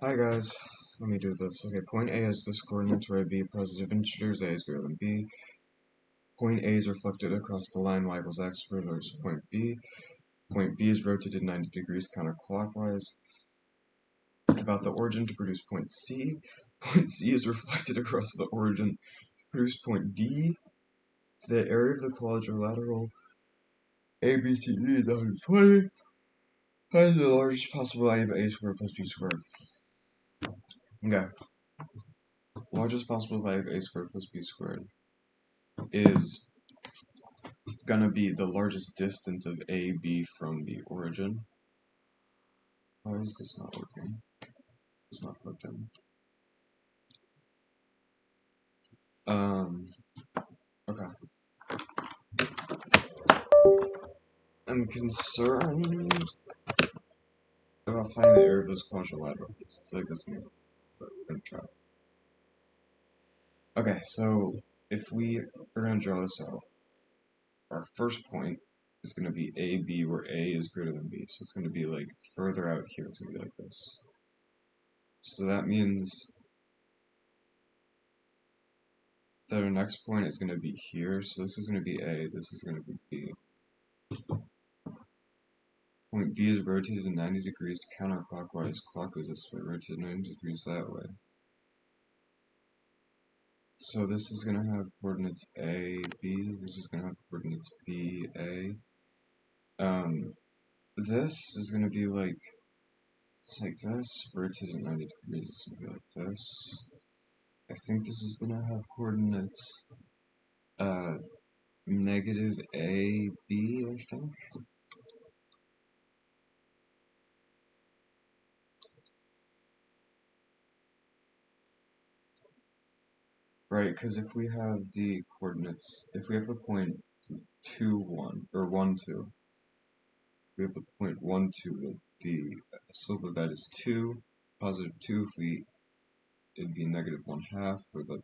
Hi guys, let me do this. Okay, point A has this coordinates where B positive integers, A is greater than B. Point A is reflected across the line y equals x versus point B. Point B is rotated 90 degrees counterclockwise about the origin to produce point C. Point C is reflected across the origin to produce point D. The area of the quadrilateral ABCD is 120. Find the largest possible value of A squared plus B squared. Okay. Largest possible value of A squared plus B squared is gonna be the largest distance of AB from the origin. Why is this not working? It's not plugged in. Okay. I'm concerned about finding the area of this quadrilateral. I feel like that's gonna be, but we're gonna try. Okay, so if we are gonna draw this out, our first point is gonna be AB, where A is greater than B. So it's gonna be like further out here. It's gonna be like this. So that means that our next point is going to be here, so this is going to be A, this is going to be B. Point B is rotated 90 degrees counterclockwise, clock goes this way, rotated 90 degrees that way. So this is going to have coordinates A, B, this is going to have coordinates B, A. This is going to be like, it's like this, rotated 90 degrees, it's going to be like this. I think this is going to have coordinates, negative A, B, I think. Right, because if we have the coordinates, if we have the point 2, 1, or 1, 2, we have the point 1, 2, the slope of that is 2, positive 2, it'd be negative 1/2 for the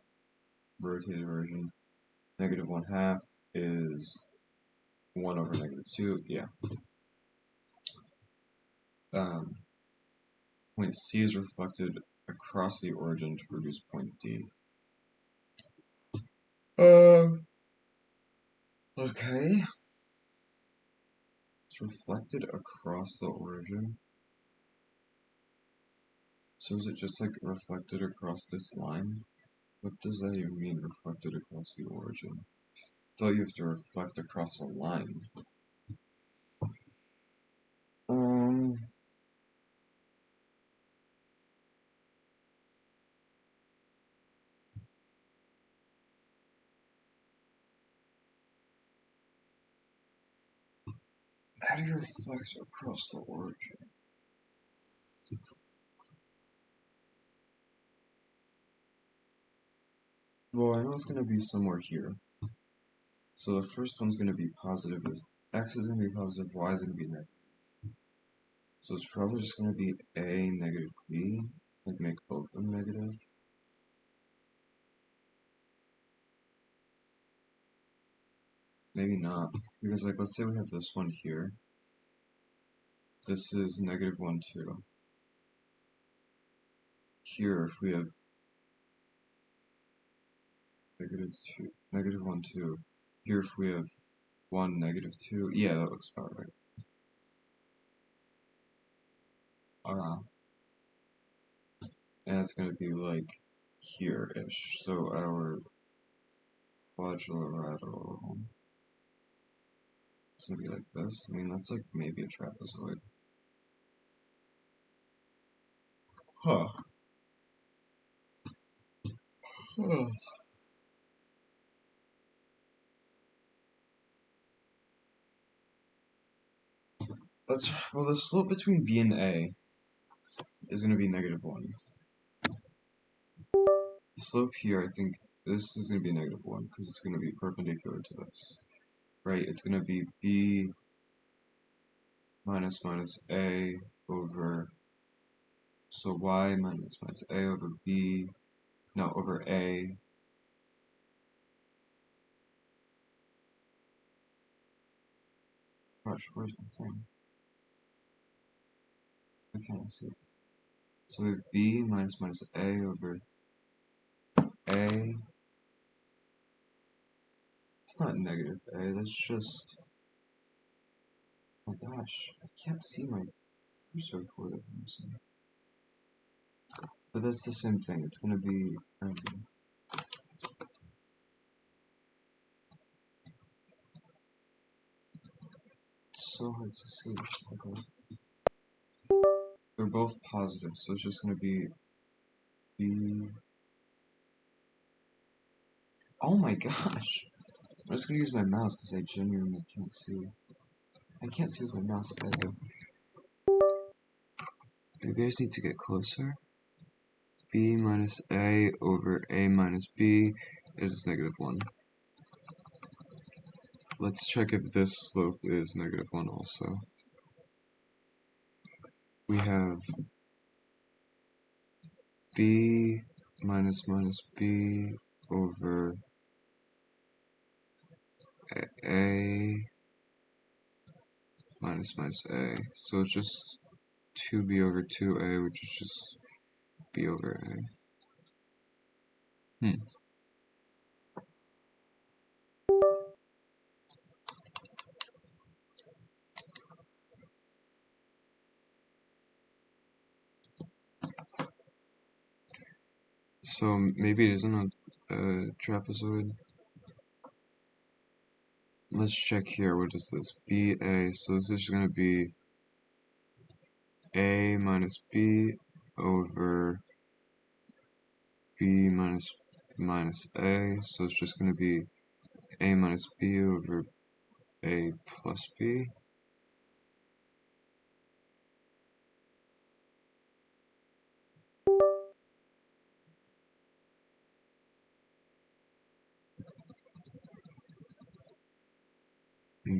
rotated version. Negative 1/2 is 1 over negative 2, yeah. Point C is reflected across the origin to produce point D. Okay. It's reflected across the origin. So is it just like reflected across this line? What does that even mean, reflected across the origin? I thought you have to reflect across a line. How do you reflect across the origin? Well, I know it's going to be somewhere here. So the first one's going to be positive. X is going to be positive, Y is going to be negative. So it's probably just going to be A negative B. Like make both of them negative. Maybe not. Because like let's say we have this one here. This is negative 1, 2. Here if we have negative 1, 2. Here if we have 1, negative 2. Yeah, that looks about right. And it's going to be like here-ish. So our quadrilateral is going to be like this. I mean, that's like maybe a trapezoid. Huh. Well, the slope between B and A is going to be negative 1. The slope here, I think, this is going to be negative 1 because it's going to be perpendicular to this. Right, it's going to be B minus A over, so Y minus A over B, no, over A. Gosh, where's my thing? I can't see it. So we have b minus a over a. It's not negative a, that's just... Oh my gosh, I can't see my cursor for it. But that's the same thing, it's gonna be... it's so hard to see. Okay. They're both positive, so it's just gonna be b... Oh my gosh! I'm just gonna use my mouse because I genuinely can't see. I can't see with my mouse either. Maybe I just need to get closer. B minus a over a minus b is negative 1. Let's check if this slope is negative 1 also. We have b minus b over a minus a. So it's just 2b over 2a, which is just b over a. So maybe it isn't a trapezoid. Let's check here. What is this? BA. So this is going to be A minus B over B minus A. So it's just going to be A minus B over A plus B.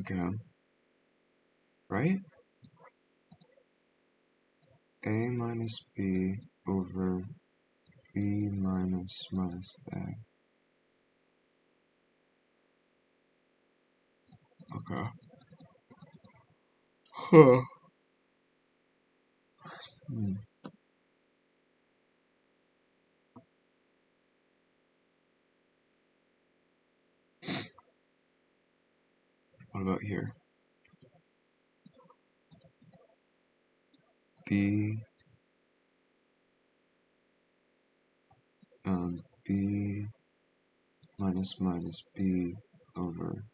Okay. Right? A minus B over B minus A. Okay. Huh. What about here? B B minus B over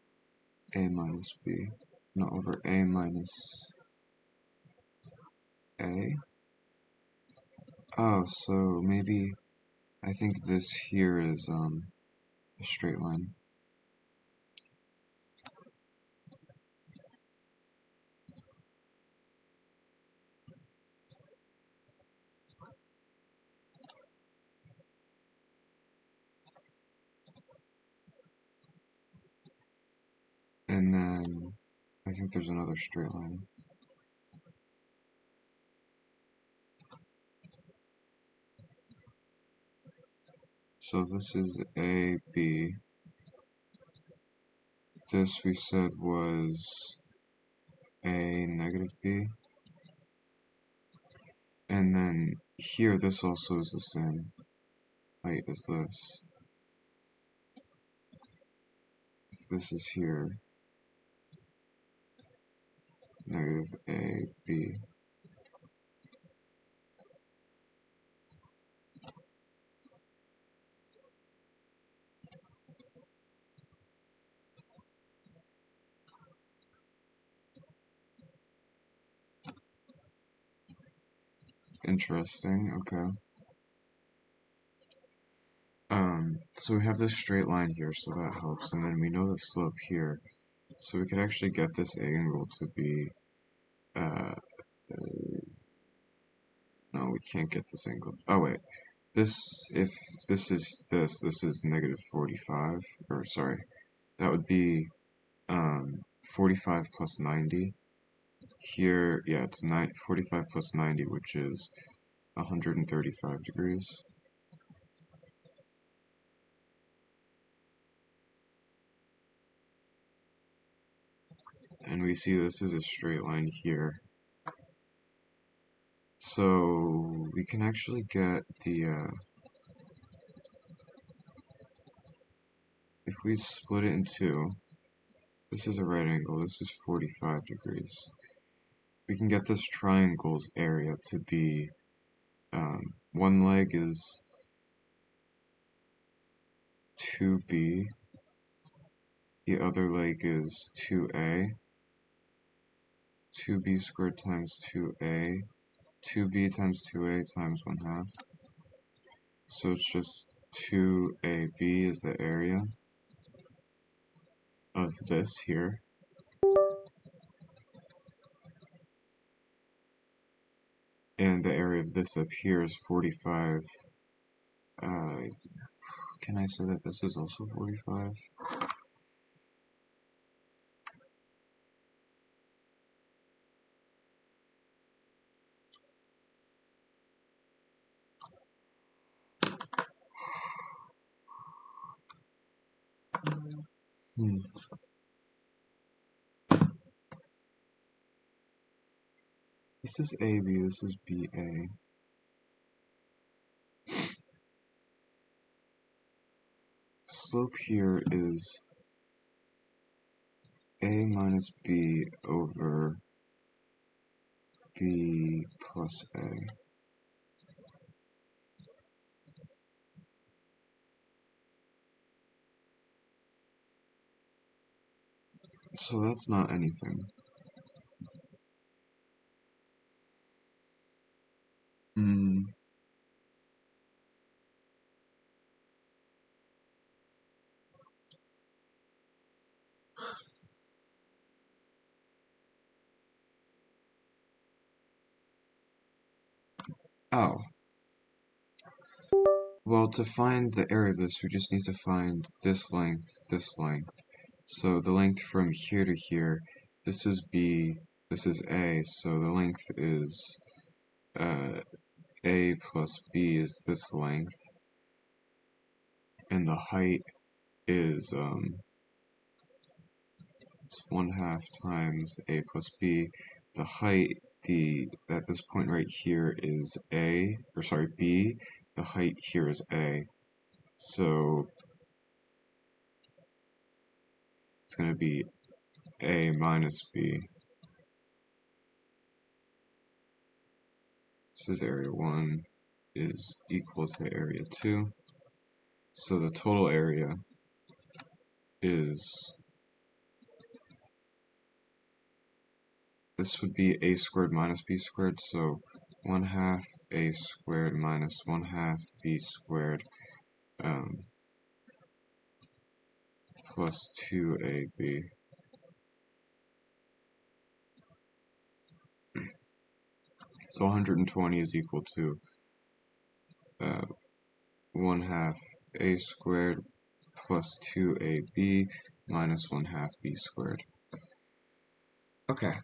A minus B. No, over A minus A. Oh, so maybe I think this here is a straight line. And then I think there's another straight line. So this is A, B. This we said was A negative B. And then here this also is the same height as this. If this is here, negative A, B. Interesting, okay. So we have this straight line here, so that helps, and then we know the slope here. So we could actually get this angle to be, no, we can't get this angle. Oh wait, if this is negative 45, or sorry, that would be, 45 plus 90. Here, yeah, it's 45 plus 90, which is 135 degrees. And we see this is a straight line here. So we can actually get the, if we split it in two, this is a right angle, this is 45 degrees. We can get this triangle's area to be, one leg is 2b, the other leg is 2a, 2b squared times 2a, 2b times 2a times 1/2. So it's just 2ab is the area of this here. And the area of this up here is 45. Can I say that this is also 45? This is AB, this is BA. Slope here is A minus B over B plus A. So that's not anything. Oh. Well, to find the area of this, we just need to find this length, this length. So the length from here to here, this is B, this is A, so the length is A plus B is this length, and the height is it's 1/2 times A plus B. The height, at this point right here is B. The height here is A. So it's going to be A minus B. This is area 1 is equal to area 2. So the total area is, this would be A squared minus B squared, so 1/2 A squared minus 1/2 B squared plus 2AB. So 120 is equal to 1/2 A squared plus 2AB minus 1/2 B squared. Okay.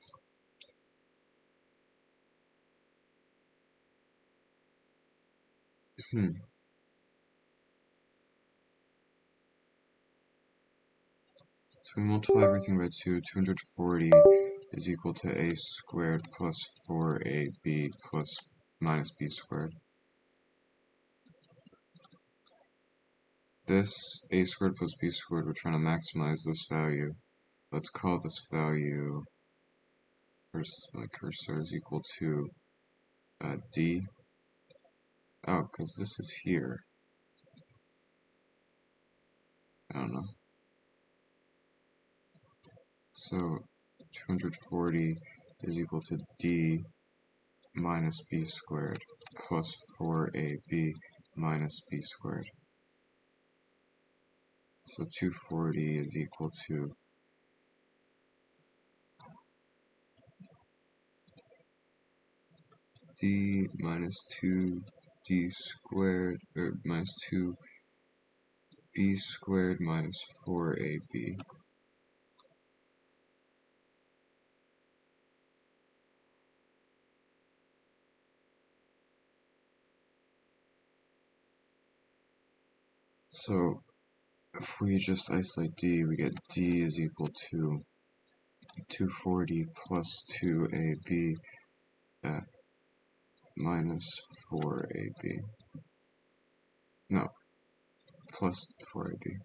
So we multiply everything by 2, 240 is equal to A squared plus 4AB plus minus B squared. This A squared plus B squared, we're trying to maximize this value. Let's call this value, first my cursor is equal to D. Oh, because this is here. I don't know. So 240 is equal to D minus B squared plus 4AB minus B squared. So 240 is equal to D minus 2D squared, or minus 2B squared minus 4AB. So if we just isolate D, we get D is equal to 240 plus 2AB minus 4ab. No, plus 4ab.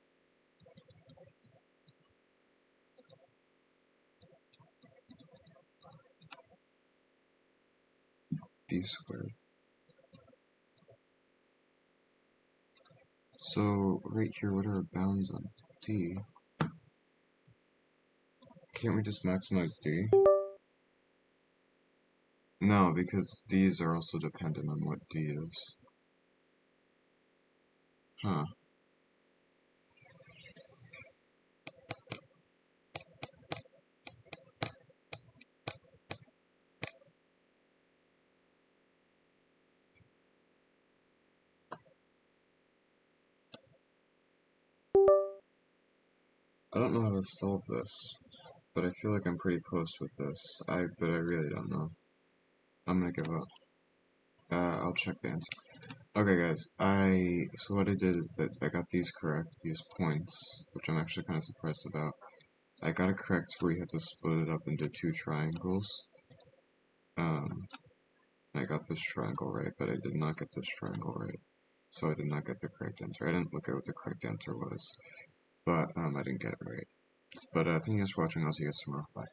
B squared. So, right here, what are our bounds on D? Can't we just maximize D? No, because D's are also dependent on what D is. Huh. I don't know how to solve this, but I feel like I'm pretty close with this. But I really don't know. I'm gonna give up. I'll check the answer. Okay, guys. So what I did is that I got these correct, these points, which I'm actually kind of surprised about. I got it correct where you have to split it up into two triangles. I got this triangle right, but I did not get this triangle right. So I did not get the correct answer. I didn't look at what the correct answer was, but I didn't get it right. But thank you guys for watching. I'll see you guys tomorrow. Bye.